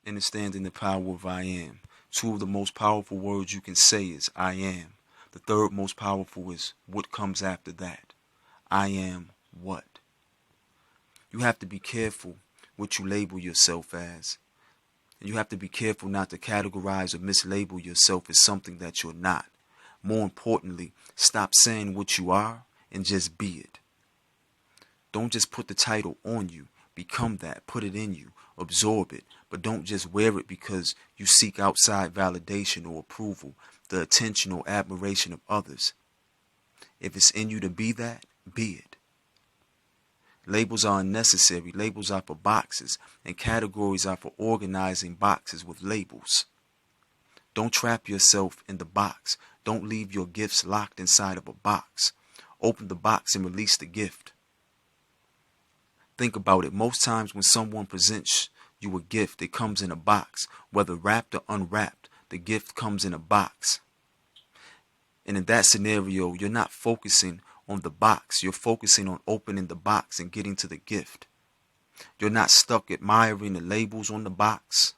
understanding the power of I am. Two of the most powerful words you can say is I am. The third most powerful is what comes after that. I am what? You have to be careful what you label yourself as. And you have to be careful not to categorize or mislabel yourself as something that you're not. More importantly, stop saying what you are and just be it. Don't just put the title on you. Become that. Put it in you. Absorb it. But don't just wear it because you seek outside validation or approval, the attention or admiration of others. If it's in you to be that, be it. Labels are unnecessary. Labels are for boxes, and categories are for organizing boxes with labels. Don't trap yourself in the box. Don't leave your gifts locked inside of a box. Open the box and release the gift. Think about it. Most times when someone presents you a gift, it comes in a box. Whether wrapped or unwrapped, the gift comes in a box. And in that scenario, you're not focusing on the box. You're focusing on opening the box and getting to the gift. You're not stuck admiring the labels on the box.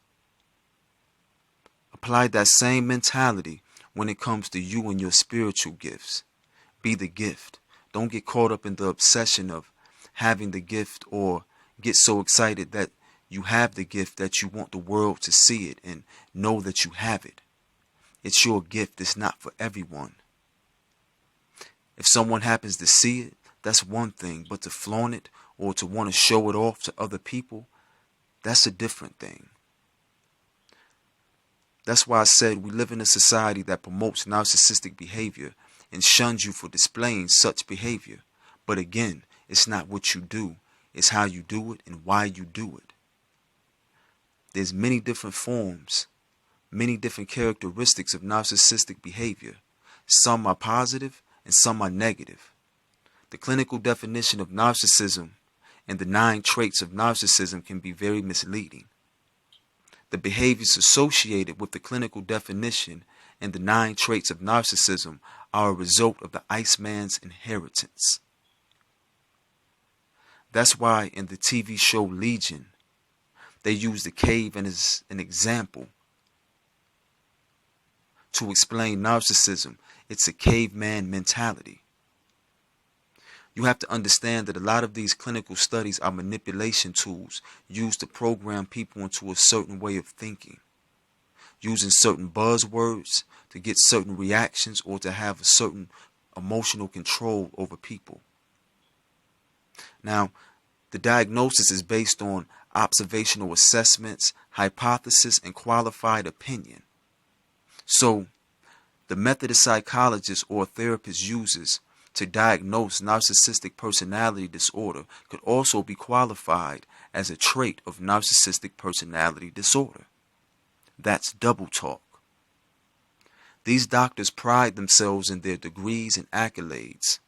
Apply that same mentality when it comes to you and your spiritual gifts. Be the gift. Don't get caught up in the obsession of having the gift or get so excited that you have the gift that you want the world to see it and know that you have it. It's your gift. It's not for everyone. If someone happens to see it, that's one thing. But to flaunt it or to want to show it off to other people, that's a different thing. That's why I said we live in a society that promotes narcissistic behavior and shuns you for displaying such behavior. But again, it's not what you do. It's how you do it and why you do it. There's many different forms, many different characteristics of narcissistic behavior. Some are positive and some are negative. The clinical definition of narcissism and the 9 traits of narcissism can be very misleading. The behaviors associated with the clinical definition and the 9 traits of narcissism are a result of the Iceman's inheritance. That's why in the TV show Legion, they use the cave as an example to explain narcissism. It's a caveman mentality. You have to understand that a lot of these clinical studies are manipulation tools used to program people into a certain way of thinking, using certain buzzwords to get certain reactions or to have a certain emotional control over people. Now, the diagnosis is based on observational assessments, hypothesis, and qualified opinion. So, the method a psychologist or a therapist uses to diagnose narcissistic personality disorder could also be qualified as a trait of narcissistic personality disorder. That's double talk. These doctors pride themselves in their degrees and accolades.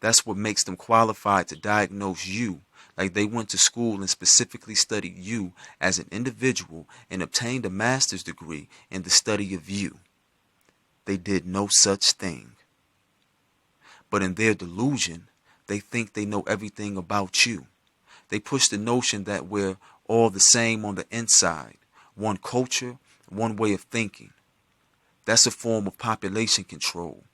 That's what makes them qualified to diagnose you, like they went to school and specifically studied you as an individual and obtained a master's degree in the study of you. They did no such thing. But in their delusion, they think they know everything about you. They push the notion that we're all the same on the inside, one culture, one way of thinking. That's a form of population control.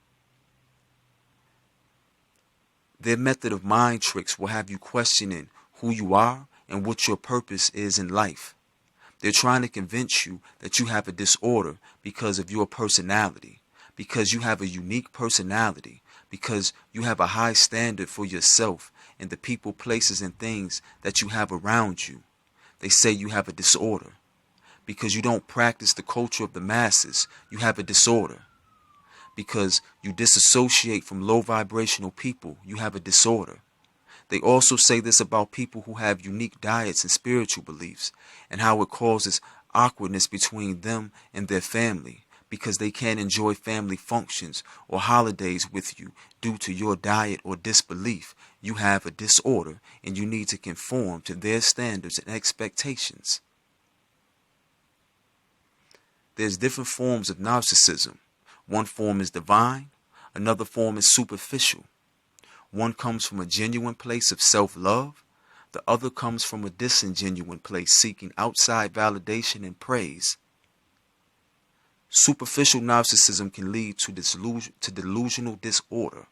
Their method of mind tricks will have you questioning who you are and what your purpose is in life. They're trying to convince you that you have a disorder because of your personality, because you have a unique personality, because you have a high standard for yourself and the people, places, and things that you have around you. They say you have a disorder. Because you don't practice the culture of the masses, you have a disorder. Because you disassociate from low vibrational people, you have a disorder. They also say this about people who have unique diets and spiritual beliefs, and how it causes awkwardness between them and their family, because they can't enjoy family functions or holidays with you due to your diet or disbelief. You have a disorder and you need to conform to their standards and expectations. There's different forms of narcissism. One form is divine, another form is superficial. One comes from a genuine place of self-love, The other comes from a disingenuine place, seeking outside validation and praise. Superficial narcissism can lead to delusional disorder.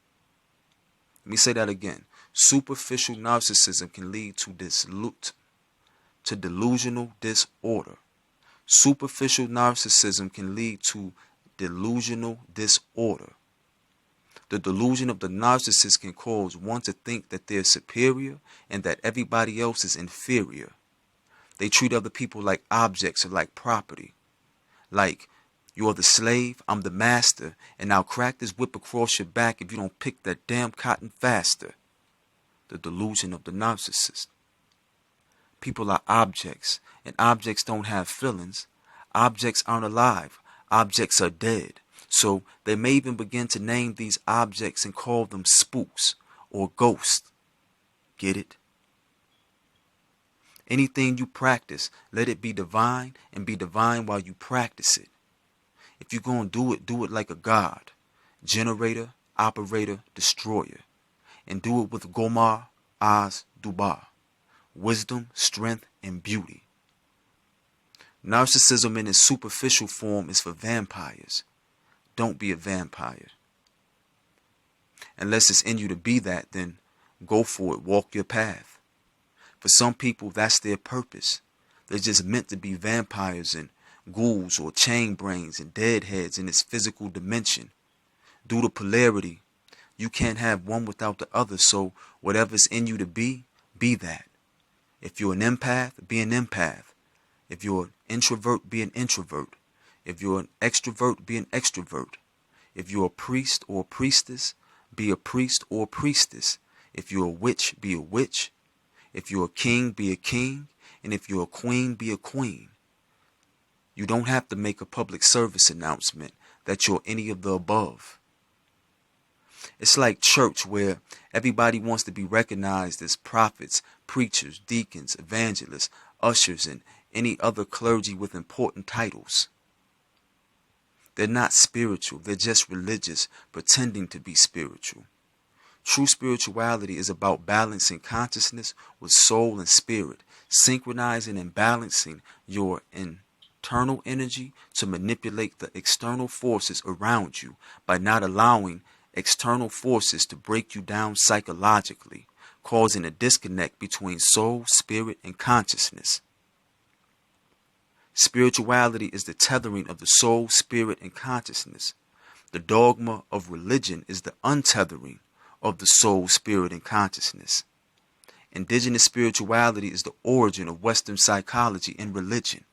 Let me say that again. Superficial narcissism can lead to delusional disorder. Superficial narcissism can lead to delusional disorder. The delusion of the narcissist can cause one to think that they're superior and that everybody else is inferior. They treat other people like objects or like property. Like, you're the slave, I'm the master, and I'll crack this whip across your back if you don't pick that damn cotton faster. The delusion of the narcissist. People are objects, and objects don't have feelings. Objects aren't alive. Objects are dead. So they may even begin to name these objects and call them spooks or ghosts. Get it? Anything you practice, let it be divine and be divine while you practice it. If you're going to do it like a god. Generator, operator, destroyer. And do it with Gomar, Az, Dubar. Wisdom, strength, and beauty. Narcissism in its superficial form is for vampires. Don't be a vampire. Unless it's in you to be that, then go for it. Walk your path. For some people, that's their purpose. They're just meant to be vampires and ghouls or chain brains and deadheads in this physical dimension. Due to polarity, you can't have one without the other, so whatever's in you to be that. If you're an empath, be an empath. If you're an introvert, be an introvert. If you're an extrovert, be an extrovert. If you're a priest or a priestess, be a priest or a priestess. If you're a witch, be a witch. If you're a king, be a king. And if you're a queen, be a queen. You don't have to make a public service announcement that you're any of the above. It's like church where everybody wants to be recognized as prophets, preachers, deacons, evangelists, ushers, and any other clergy with important titles. They're not spiritual, they're just religious, pretending to be spiritual. True spirituality is about balancing consciousness with soul and spirit, synchronizing and balancing your internal energy to manipulate the external forces around you by not allowing external forces to break you down psychologically, causing a disconnect between soul, spirit, and consciousness. Spirituality is the tethering of the soul, spirit, and consciousness. The dogma of religion is the untethering of the soul, spirit, and consciousness. Indigenous spirituality is the origin of Western psychology and religion.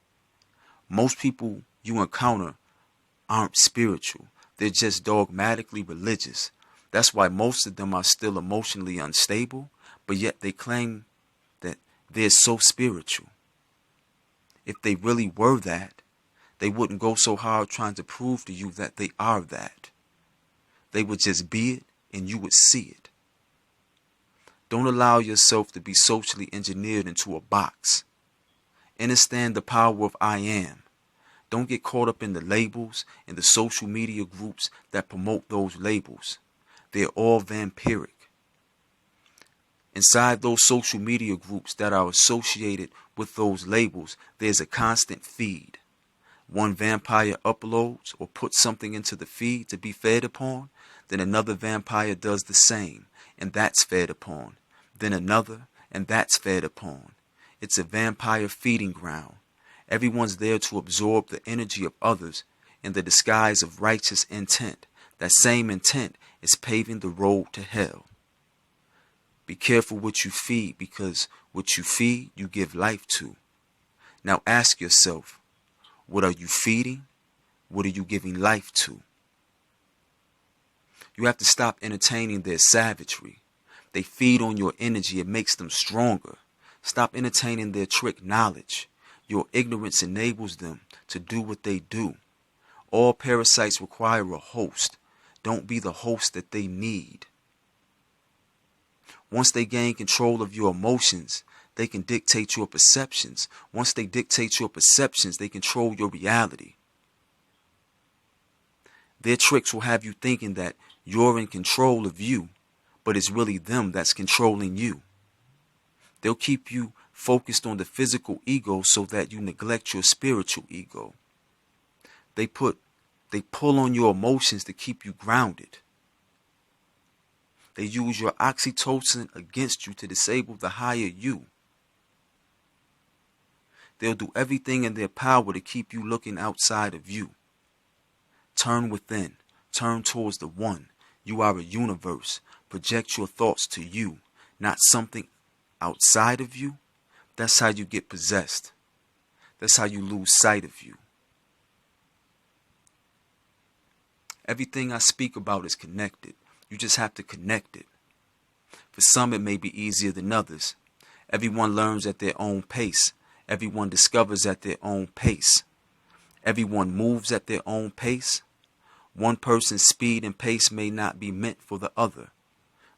Most people you encounter aren't spiritual. They're just dogmatically religious. That's why most of them are still emotionally unstable, but yet they claim that they're so spiritual. If they really were that, they wouldn't go so hard trying to prove to you that they are that. They would just be it and you would see it. Don't allow yourself to be socially engineered into a box. Understand the power of I am. Don't get caught up in the labels and the social media groups that promote those labels. They're all vampiric. Inside those social media groups that are associated with those labels, there's a constant feed. One vampire uploads or puts something into the feed to be fed upon, then another vampire does the same, and that's fed upon. Then another, and that's fed upon. It's a vampire feeding ground. Everyone's there to absorb the energy of others in the disguise of righteous intent. That same intent is paving the road to hell. Be careful what you feed, because what you feed, you give life to. Now ask yourself, what are you feeding? What are you giving life to? You have to stop entertaining their savagery. They feed on your energy. It makes them stronger. Stop entertaining their trick knowledge. Your ignorance enables them to do what they do. All parasites require a host. Don't be the host that they need. Once they gain control of your emotions, they can dictate your perceptions. Once they dictate your perceptions, they control your reality. Their tricks will have you thinking that you're in control of you, but it's really them that's controlling you. They'll keep you focused on the physical ego so that you neglect your spiritual ego. They pull on your emotions to keep you grounded. They use your oxytocin against you to disable the higher you. They'll do everything in their power to keep you looking outside of you. Turn within. Turn towards the one. You are a universe. Project your thoughts to you, not something outside of you. That's how you get possessed. That's how you lose sight of you. Everything I speak about is connected. You just have to connect it. For some, it may be easier than others. Everyone learns at their own pace. Everyone discovers at their own pace. Everyone moves at their own pace. One person's speed and pace may not be meant for the other.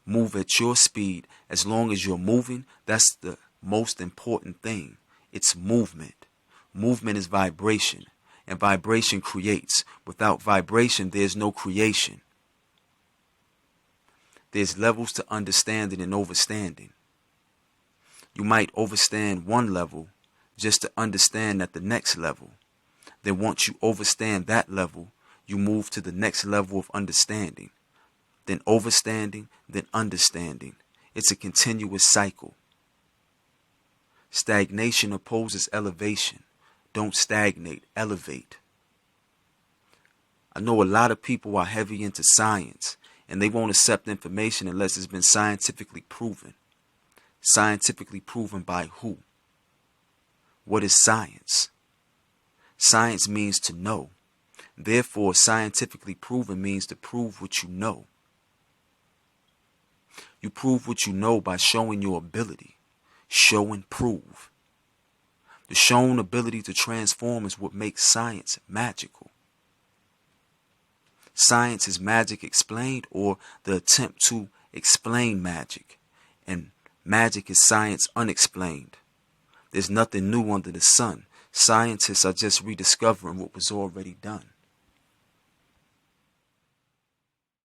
Move at your speed. As long as you're moving, that's the most important thing. It's movement. Movement is vibration, and vibration creates. Without vibration, there's no creation. There's levels to understanding and overstanding. You might overstand one level just to understand at the next level. Then once you overstand that level, you move to the next level of understanding. Then overstanding, then understanding. It's a continuous cycle. Stagnation opposes elevation. Don't stagnate, elevate. I know a lot of people are heavy into science, and they won't accept information unless it's been scientifically proven. Scientifically proven by who? What is science? Science means to know. Therefore, scientifically proven means to prove what you know. You prove what you know by showing your ability. Show and prove. The shown ability to transform is what makes science magical. Science is magic explained, or the attempt to explain magic. And magic is science unexplained. There's nothing new under the sun. Scientists are just rediscovering what was already done.